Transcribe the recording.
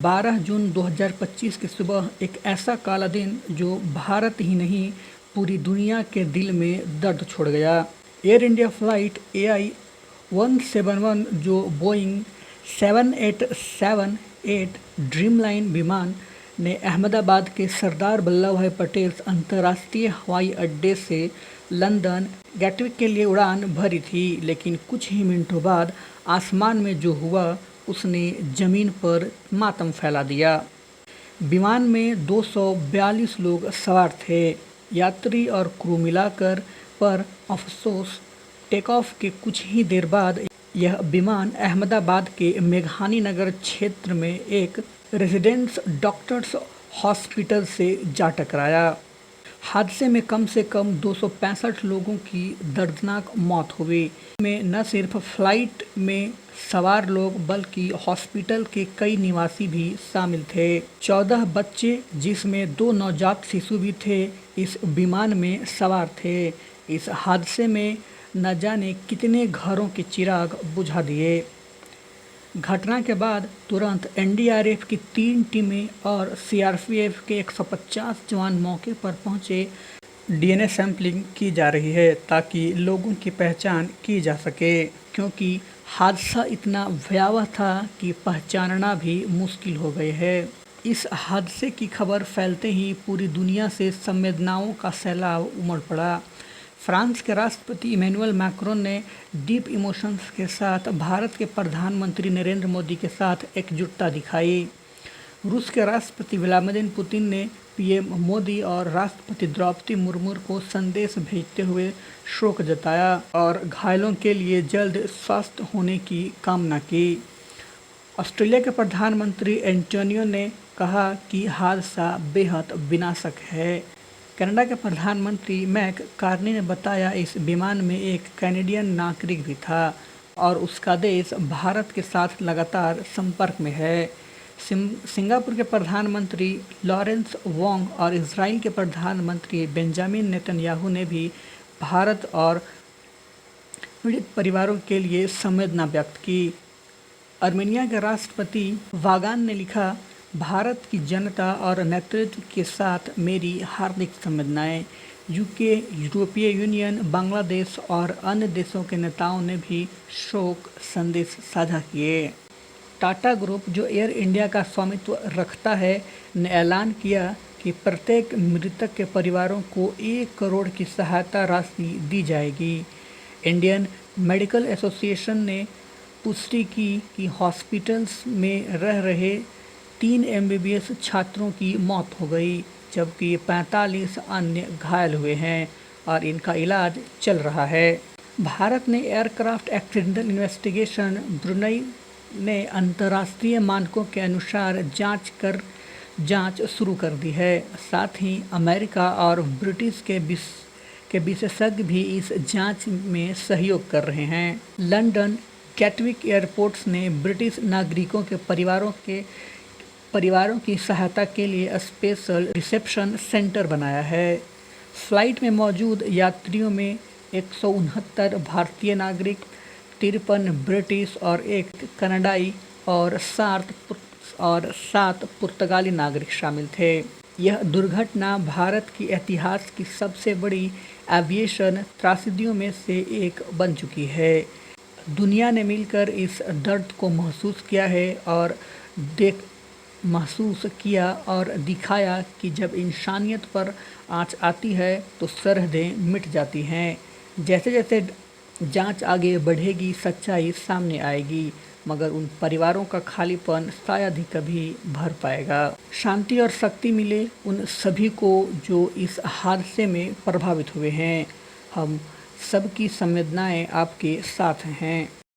12 जून 2025 की सुबह एक ऐसा काला दिन जो भारत ही नहीं पूरी दुनिया के दिल में दर्द छोड़ गया। एयर इंडिया फ्लाइट AI-171 जो बोइंग 7878 ड्रीमलाइन विमान ने अहमदाबाद के सरदार वल्लभ भाई पटेल अंतर्राष्ट्रीय हवाई अड्डे से लंदन गैटविक के लिए उड़ान भरी थी, लेकिन कुछ ही मिनटों बाद आसमान में जो हुआ उसने ज़मीन पर मातम फैला दिया। विमान में 242 लोग सवार थे। यात्री और क्रू मिलाकर पर अफसोस टेक ऑफ के कुछ ही देर बाद यह विमान अहमदाबाद के मेघानी नगर क्षेत्र में एक रेजिडेंस डॉक्टर्स हॉस्पिटल से जा टकराया। हादसे में कम से कम 265 लोगों की दर्दनाक मौत हुई। में न सिर्फ फ्लाइट में सवार लोग बल्कि हॉस्पिटल के कई निवासी भी शामिल थे। 14 बच्चे जिसमें 2 नवजात शिशु भी थे इस विमान में सवार थे। इस हादसे में न जाने कितने घरों के चिराग बुझा दिए। घटना के बाद तुरंत NDRF की 3 टीमें और CRPF के 150 जवान मौके पर पहुंचे। DNA सैंपलिंग की जा रही है ताकि लोगों की पहचान की जा सके, क्योंकि हादसा इतना भयावह था कि पहचानना भी मुश्किल हो गई है। इस हादसे की खबर फैलते ही पूरी दुनिया से संवेदनाओं का सैलाब उमड़ पड़ा। फ्रांस के राष्ट्रपति इमैनुअल मैक्रोन ने डीप इमोशंस के साथ भारत के प्रधानमंत्री नरेंद्र मोदी के साथ एकजुटता दिखाई। रूस के राष्ट्रपति व्लादिमीर पुतिन ने PM मोदी और राष्ट्रपति द्रौपदी मुर्मू को संदेश भेजते हुए शोक जताया और घायलों के लिए जल्द स्वस्थ होने की कामना की। ऑस्ट्रेलिया के प्रधानमंत्री एंटोनियो ने कहा कि हादसा बेहद विनाशक है। कनाडा के प्रधानमंत्री मैक कार्नी ने बताया इस विमान में एक कैनेडियन नागरिक भी था और उसका देश भारत के साथ लगातार संपर्क में है। सिंगापुर के प्रधानमंत्री लॉरेंस वोंग और इजराइल के प्रधानमंत्री बेंजामिन नेतन्याहू ने भी भारत और पीड़ित परिवारों के लिए संवेदना व्यक्त की। आर्मेनिया के राष्ट्रपति वागान ने लिखा, भारत की जनता और नेतृत्व के साथ मेरी हार्दिक संवेदनाएं। यूके, यूरोपीय यूनियन, बांग्लादेश और अन्य देशों के नेताओं ने भी शोक संदेश साझा किए। टाटा ग्रुप, जो एयर इंडिया का स्वामित्व रखता है, ने ऐलान किया कि प्रत्येक मृतक के परिवारों को 1 करोड़ की सहायता राशि दी जाएगी। इंडियन मेडिकल एसोसिएशन ने पुष्टि की कि हॉस्पिटल्स में रह रहे 3 MBBS छात्रों की मौत हो गई, जबकि 45 अन्य घायल हुए हैं और इनका इलाज चल रहा है। भारत ने एयरक्राफ्ट एक्सीडेंटल इन्वेस्टिगेशन ब्रुनई ने अंतर्राष्ट्रीय मानकों के अनुसार जांच शुरू कर दी है। साथ ही अमेरिका और ब्रिटिश के विशेषज्ञ भी इस जांच में सहयोग कर रहे हैं। लंदन गैटविक एयरपोर्ट्स ने ब्रिटिश नागरिकों के परिवारों की सहायता के लिए स्पेशल रिसेप्शन सेंटर बनाया है। फ्लाइट में मौजूद यात्रियों में 169 भारतीय नागरिक, 53 ब्रिटिश और 1 कनाडाई और 7 पुर्तगाली नागरिक शामिल थे। यह दुर्घटना भारत की इतिहास की सबसे बड़ी एविएशन त्रासदियों में से एक बन चुकी है। दुनिया ने मिलकर इस दर्द को महसूस किया और दिखाया कि जब इंसानियत पर आँच आती है तो सरहदें मिट जाती हैं। जैसे जैसे जांच आगे बढ़ेगी सच्चाई सामने आएगी, मगर उन परिवारों का खालीपन शायद ही कभी भर पाएगा। शांति और शक्ति मिले उन सभी को जो इस हादसे में प्रभावित हुए हैं। हम सबकी संवेदनाएं आपके साथ हैं।